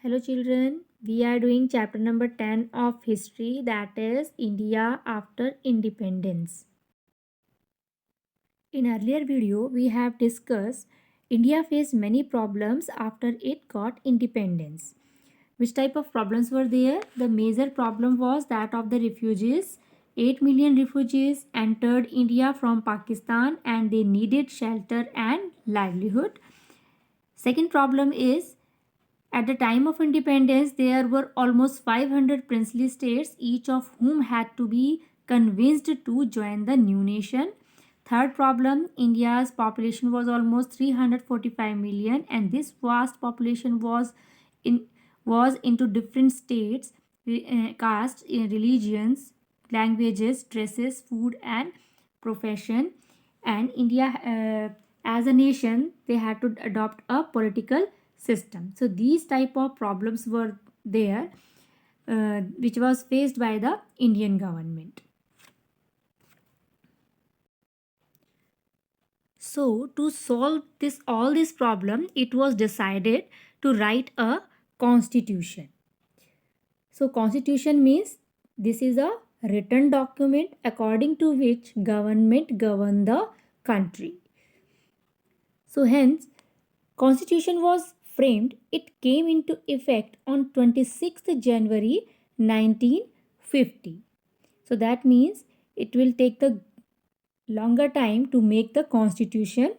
Hello children, we are doing chapter number 10 of history, that is India after independence. In earlier video we have discussed India faced many problems after it got independence. Which type of problems were there? The major problem was that of the refugees. 8 million refugees entered India from Pakistan and they needed shelter and livelihood. Second problem is at the time of independence, there were almost 500 princely states, each of whom had to be convinced to join the new nation. Third problem, India's population was almost 345 million, and this vast population in was into different states, castes, religions, languages, dresses, food, and profession. And India, as a nation, they had to adopt a political system. So these type of problems were there, which was faced by the Indian government. So to solve this all this problem, it was decided to write a constitution. So constitution means this is a written document according to which government govern the country. So hence constitution was framed. It came into effect on 26th January 1950. So that means it will take the longer time to make the constitution.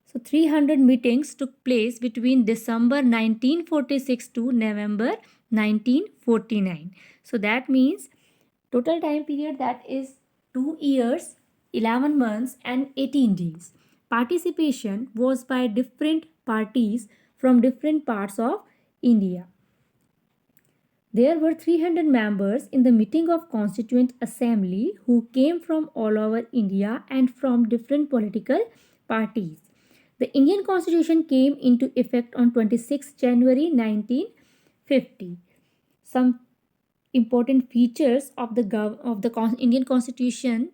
So 300 meetings took place between December 1946 to November 1949. So that means total time period, that is 2 years, 11 months and 18 days. Participation was by different parties from different parts of India. There were 300 members in the meeting of Constituent Assembly who came from all over India and from different political parties. The Indian Constitution came into effect on 26 January 1950. Some important features of the Indian Constitution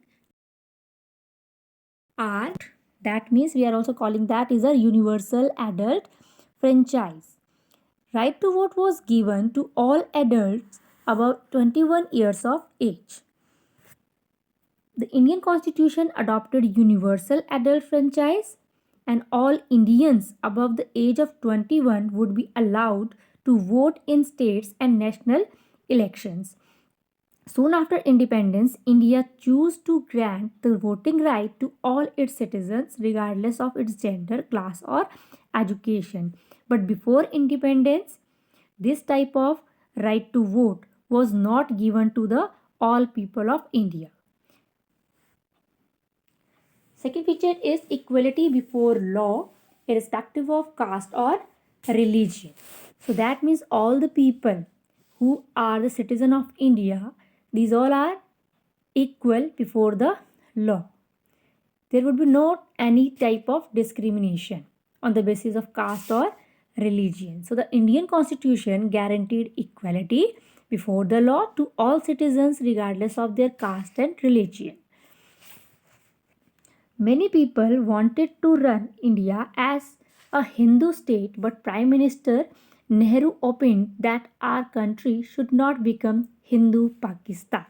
are, that means we are also calling that is a universal adult franchise. Right to vote was given to all adults above 21 years of age. The Indian Constitution adopted universal adult franchise, and all Indians above the age of 21 would be allowed to vote in states and national elections. Soon after independence, India chose to grant the voting right to all its citizens regardless of its gender, class or education. But before independence, this type of right to vote was not given to the all people of India. Second feature is equality before law, irrespective of caste or religion. So that means all the people who are the citizen of India, these all are equal before the law. There would be no any type of discrimination on the basis of caste or religion. So the Indian Constitution guaranteed equality before the law to all citizens regardless of their caste and religion. Many people wanted to run India as a Hindu state, but Prime Minister Nehru opined that our country should not become Hindu Pakistan.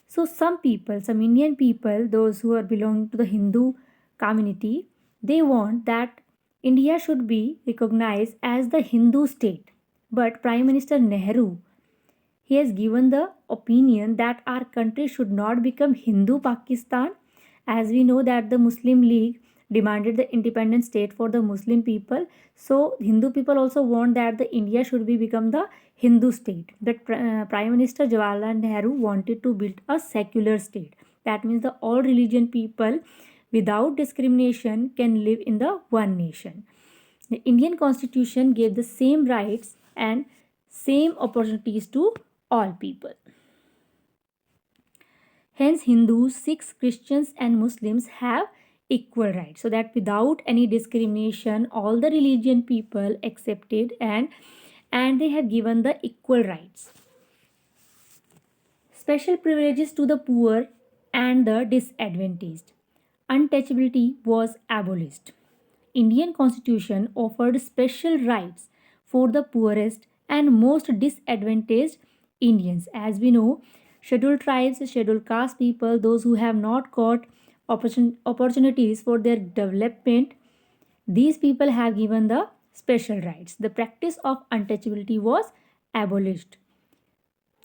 So some people, some Indian people, those who are belonging to the Hindu community, they want that India should be recognized as the Hindu state. But Prime Minister Nehru, he has given the opinion that our country should not become Hindu Pakistan, as we know that the Muslim League demanded the independent state for the Muslim people. So Hindu people also want that the India should be become the Hindu state. But Prime Minister Jawaharlal Nehru wanted to build a secular state. That means the all religion people without discrimination can live in the one nation. The Indian Constitution gave the same rights and same opportunities to all people. Hence, Hindus, Sikhs, Christians, and Muslims have equal rights. So that without any discrimination, all the religion people accepted and they have given the equal rights. Special privileges to the poor and the disadvantaged. Untouchability was abolished. Indian Constitution offered special rights for the poorest and most disadvantaged Indians. As we know, scheduled tribes, scheduled caste people, those who have not got opportunities for their development, these people have given the special rights. The practice of untouchability was abolished.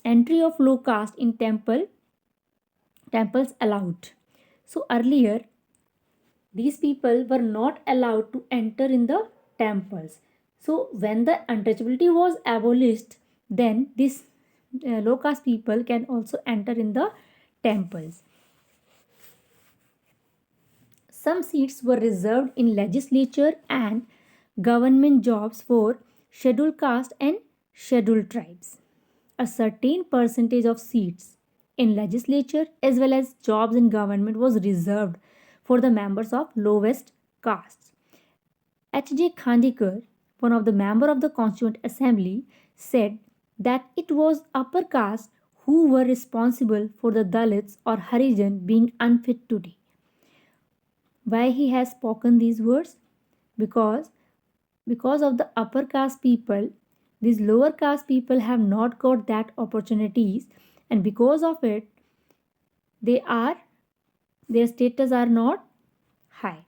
Entry of low caste in temples allowed. So earlier, these people were not allowed to enter in the temples. So when the untouchability was abolished, then this low caste people can also enter in the temples. Some seats were reserved in legislature and government jobs for scheduled caste and scheduled tribes. A certain percentage of seats in legislature as well as jobs in government was reserved for the members of lowest castes. H.J. Khandekar, one of the members of the Constituent Assembly, said that it was upper caste who were responsible for the Dalits or Harijan being unfit today. Why he has spoken these words? Because because of the upper caste people, these lower caste people have not got that opportunities, and because of it, they are their status are not high.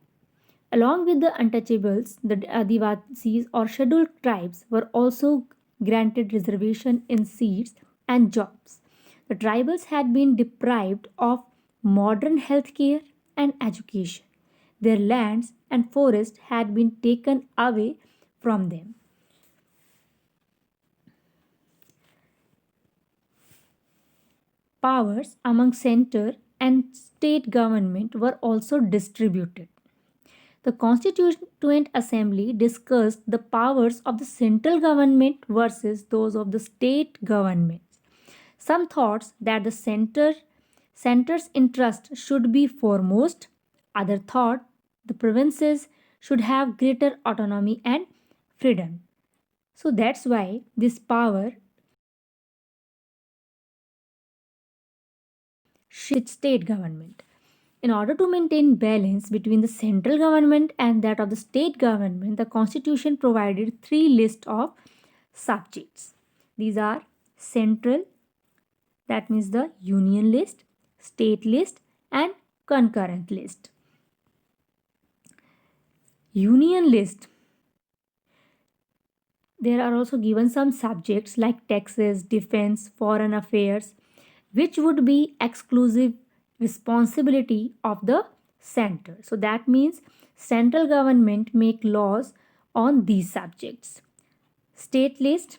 Along with the untouchables, the Adivasis or scheduled tribes were also granted reservation in seats and jobs. The tribals had been deprived of modern health care and education. Their lands and forests had been taken away from them. Powers among center and state government were also distributed. The Constituent Assembly discussed the powers of the central government versus those of the state governments. Some thought that the center's interest should be foremost, other thought the provinces should have greater autonomy and freedom. So that's why this power state government. In order to maintain balance between the central government and that of the state government, the constitution provided three lists of subjects. These are central, that means the union list, state list, and concurrent list. Union list. There are also given some subjects like taxes, defense, foreign affairs, which would be exclusive responsibility of the center. So that means central government make laws on these subjects. State list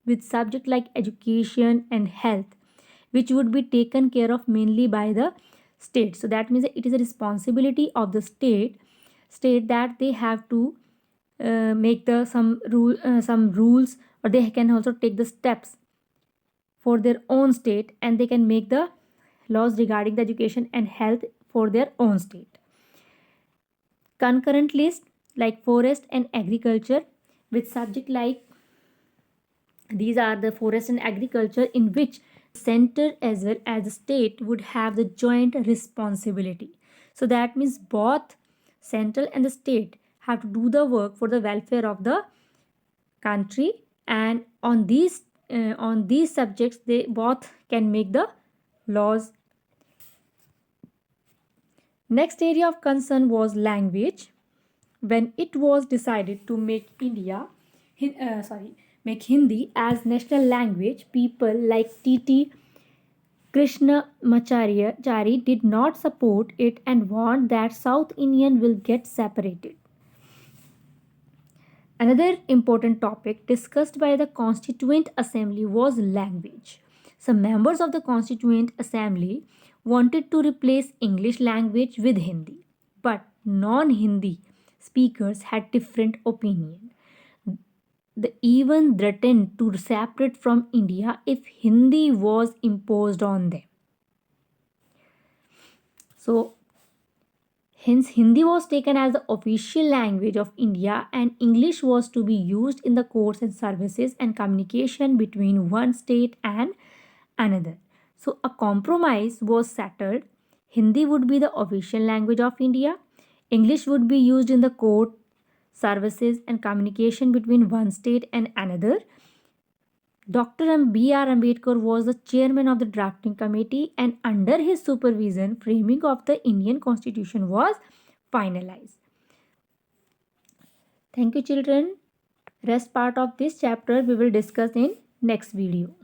with subject like education and health, which would be taken care of mainly by the state. So that means it is a responsibility of the state that they have to make the some rules, or they can also take the steps for their own state, and they can make the laws regarding the education and health for their own state. Concurrent list like forest and agriculture with subject like these are the forest and agriculture, in which center as well as the state would have the joint responsibility. So that means both central and the state have to do the work for the welfare of the country, and on these subjects they both can make the laws. Next area of concern was language. When it was decided to make make Hindi as national language, people like T.T. Krishnamacharya did not support it and warned that South Indian will get separated. Another important topic discussed by the Constituent Assembly was language. Some members of the Constituent Assembly wanted to replace English language with Hindi, but non-Hindi speakers had different opinion. They even threatened to separate from India if Hindi was imposed on them. So hence, Hindi was taken as the official language of India, and English was to be used in the courts and services and communication between one state and another. So, a compromise was settled. Hindi would be the official language of India, English would be used in the court services, and communication between one state and another. Dr. B.R. Ambedkar was the chairman of the drafting committee, and under his supervision, framing of the Indian Constitution was finalized. Thank you, children. Rest part of this chapter we will discuss in next video.